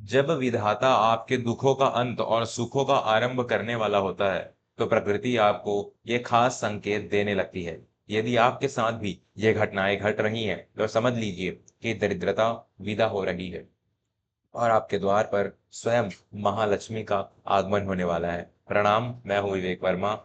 जब विधाता आपके दुखों का अंत और सुखों का आरंभ करने वाला होता है, तो प्रकृति आपको ये खास संकेत देने लगती है। यदि आपके साथ भी ये घटनाएं घट रही हैं, तो समझ लीजिए कि दरिद्रता विदा हो रही है और आपके द्वार पर स्वयं महालक्ष्मी का आगमन होने वाला है। प्रणाम, मैं हूँ विवेक वर्मा।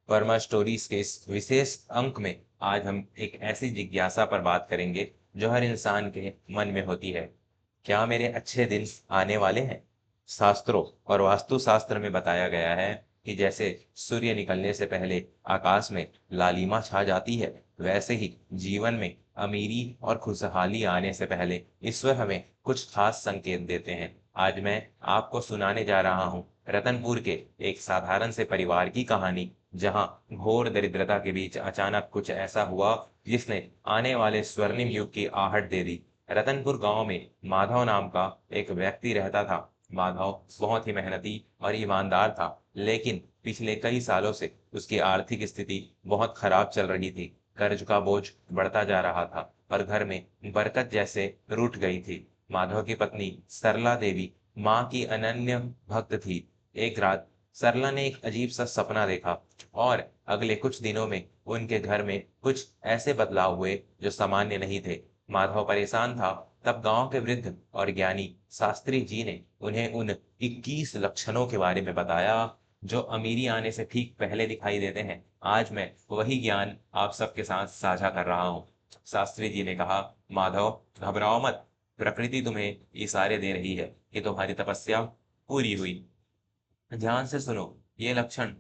वर्मा स्टोरीज के इस विशेष अंक में आज हम एक ऐसी जिज्ञासा पर बात करेंगे जो हर इंसान के मन में होती है। क्या मेरे अच्छे दिन आने वाले हैं? शास्त्रों और वास्तु शास्त्र में बताया गया है कि जैसे सूर्य निकलने से पहले आकाश में लालिमा छा जाती है, वैसे ही जीवन में अमीरी और खुशहाली आने से पहले ईश्वर हमें कुछ खास संकेत देते हैं। आज मैं आपको सुनाने जा रहा हूँ रतनपुर के एक साधारण से परिवार की कहानी, जहाँ घोर दरिद्रता के बीच अचानक कुछ ऐसा हुआ जिसने आने वाले स्वर्णिम युग की आहट दे दी। रतनपुर गांव में माधव नाम का एक व्यक्ति रहता था। माधव बहुत ही मेहनती और ईमानदार था, लेकिन पिछले कई सालों से उसकी आर्थिक स्थिति बहुत खराब चल रही थी। कर्ज का बोझ बढ़ता जा रहा था और घर में बरकत जैसे रूठ गई थी। माधव की पत्नी सरला देवी माँ की अनन्य भक्त थी। एक रात सरला ने एक अजीब सा सपना देखा और अगले कुछ दिनों में उनके घर में कुछ ऐसे बदलाव हुए जो सामान्य नहीं थे। माधव परेशान था। तब गांव के वृद्ध और ज्ञानी शास्त्री जी ने उन्हें उन 21 लक्षणों के बारे में बताया जो अमीरी आने से ठीक पहले दिखाई देते हैं। आज मैं वही ज्ञान आप सबके साथ साझा कर रहा हूँ। शास्त्री जी ने कहा, माधव, घबराओ मत। प्रकृति तुम्हें इशारे दे रही है कि तुम्हारी तपस्या पूरी हुई। ध्यान से सुनो। ये लक्षण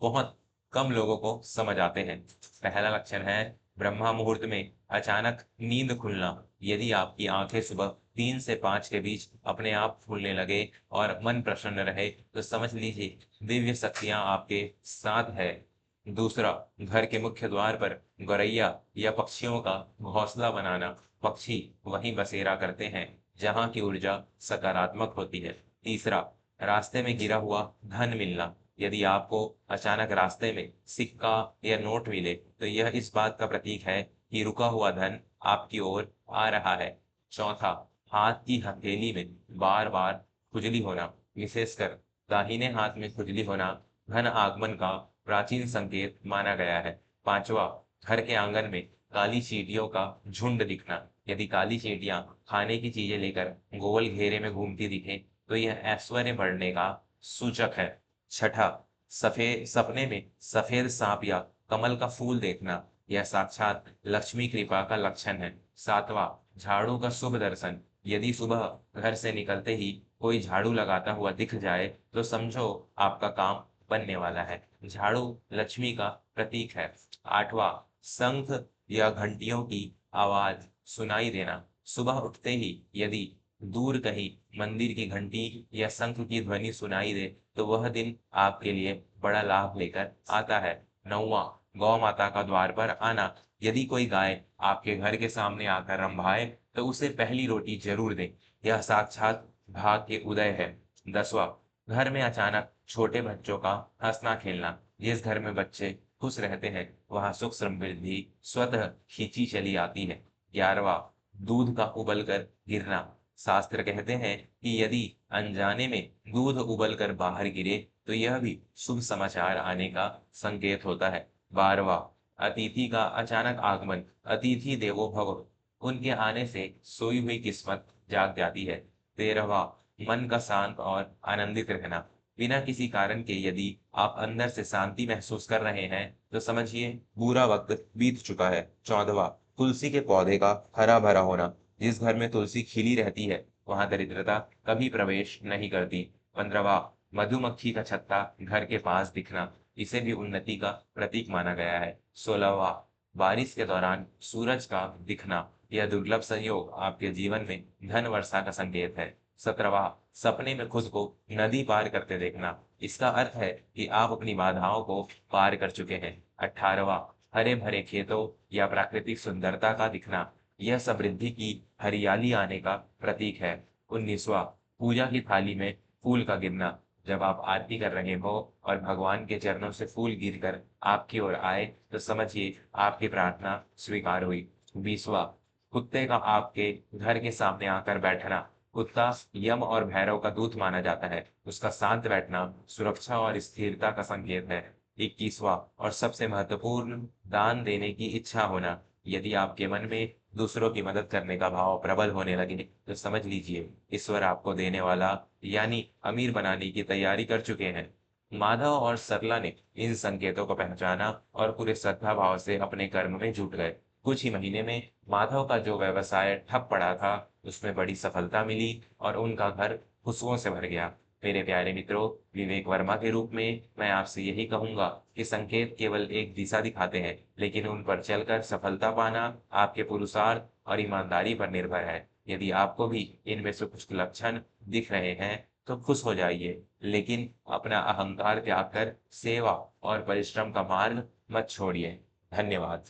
बहुत कम लोगों को समझ आते हैं। पहला लक्षण है ब्रह्मा मुहूर्त में अचानक नींद खुलना। यदि आपकी आंखें सुबह 3 से 5 के बीच अपने आप खुलने लगे और मन प्रसन्न रहे, तो समझ लीजिए दिव्य शक्तियां आपके साथ है। दूसरा, घर के मुख्य द्वार पर गौरैया या पक्षियों का घोंसला बनाना। पक्षी वहीं बसेरा करते हैं जहां की ऊर्जा सकारात्मक होती है। तीसरा, रास्ते में गिरा हुआ धन मिलना। यदि आपको अचानक रास्ते में सिक्का या नोट मिले, तो यह इस बात का प्रतीक है कि रुका हुआ धन आपकी ओर आ रहा है। चौथा, हाथ की हथेली में बार बार खुजली होना, विशेषकर दाहिने हाथ में खुजली होना धन आगमन का प्राचीन संकेत माना गया है। पांचवा, घर के आंगन में काली चींटियों का झुंड दिखना। यदि काली चींटियां खाने की चीजें लेकर गोल घेरे में घूमती दिखें, तो यह ऐश्वर्य बढ़ने का सूचक है। छठा, सफेद सपने में सफेद सांप या कमल का फूल देखना, यह साक्षात लक्ष्मी कृपा का लक्षण है। सातवां, झाड़ू का शुभ दर्शन। यदि सुबह घर से निकलते ही कोई झाड़ू लगाता हुआ दिख जाए, तो समझो आपका काम बनने वाला है। झाड़ू लक्ष्मी का प्रतीक है। आठवां, शंख या घंटियों की आवाज सुनाई देना। सुबह उठते ही यदि दूर कहीं मंदिर की घंटी या शंख की ध्वनि सुनाई दे, तो वह दिन आपके लिए बड़ा लाभ लेकर आता है। नौवां, गौ माता का द्वार पर आना। यदि कोई गाय आपके घर के सामने आकर रंभाए, तो उसे पहली रोटी जरूर दें। यह साक्षात भाग के उदय है। 10वां, घर में अचानक छोटे बच्चों का हंसना खेलना। जिस घर में बच्चे खुश रहते हैं, वहां सुख समृद्धि स्वतः खींची चली आती है। 11वां, दूध का उबल कर गिरना। शास्त्र कहते हैं कि यदि अनजाने में दूध उबलकर बाहर गिरे, तो यह भी शुभ समाचार आने का संकेत होता है। 12वां, अतिथि का अचानक आगमन। अतिथि देवो भव। उनके आने से सोई हुई किस्मत जाग जाती है। 13वां, मन का शांत और आनंदित रहना। बिना किसी कारण के यदि आप अंदर से शांति महसूस कर रहे हैं, तो समझिए बुरा वक्त बीत चुका है। 14वां, तुलसी के पौधे का हरा भरा होना। जिस घर में तुलसी खिली रहती है, वहां दरिद्रता कभी प्रवेश नहीं करती। 15वां, मधुमक्खी का छत्ता घर के पास दिखना। इसे भी उन्नति का प्रतीक माना गया है। 16वां, बारिश के दौरान सूरज का दिखना। यह दुर्लभ संयोग आपके जीवन में धन वर्षा का संकेत है। 17वां, सपने में खुद को नदी पार करते देखना। इसका अर्थ है कि आप अपनी बाधाओं को पार कर चुके हैं। 18वां, हरे भरे खेतों या प्राकृतिक सुंदरता का दिखना। यह समृद्धि की हरियाली आने का प्रतीक है। 19वां, पूजा की थाली में फूल का गिरना। जब आप आरती कर रहे हो और भगवान के चरणों से फूल गिरकर आपकी ओर आए, तो समझिए आपकी प्रार्थना स्वीकार हुई। 20वां, कुत्ते का आपके घर के सामने आकर बैठना। कुत्ता यम और भैरव का दूत माना जाता है। उसका शांत बैठना सुरक्षा और स्थिरता का संकेत है। 21वां और सबसे महत्वपूर्ण, दान देने की इच्छा होना। यदि आपके मन में दूसरों की मदद करने का भाव प्रबल होने लगे, तो समझ लीजिए ईश्वर आपको देने वाला यानी अमीर बनाने की तैयारी कर चुके हैं। माधव और सरला ने इन संकेतों को पहचाना और पूरे श्रद्धा भाव से अपने कर्म में जुट गए। कुछ ही महीने में माधव का जो व्यवसाय ठप पड़ा था, उसमें बड़ी सफलता मिली और उनका घर खुशियों से भर गया। मेरे प्यारे मित्रों, विवेक वर्मा के रूप में मैं आपसे यही कहूंगा कि संकेत केवल एक दिशा दिखाते हैं, लेकिन उन पर चलकर सफलता पाना आपके पुरुषार्थ और ईमानदारी पर निर्भर है। यदि आपको भी इनमें से कुछ लक्षण दिख रहे हैं, तो खुश हो जाइए, लेकिन अपना अहंकार त्याग कर सेवा और परिश्रम का मार्ग मत छोड़िए। धन्यवाद।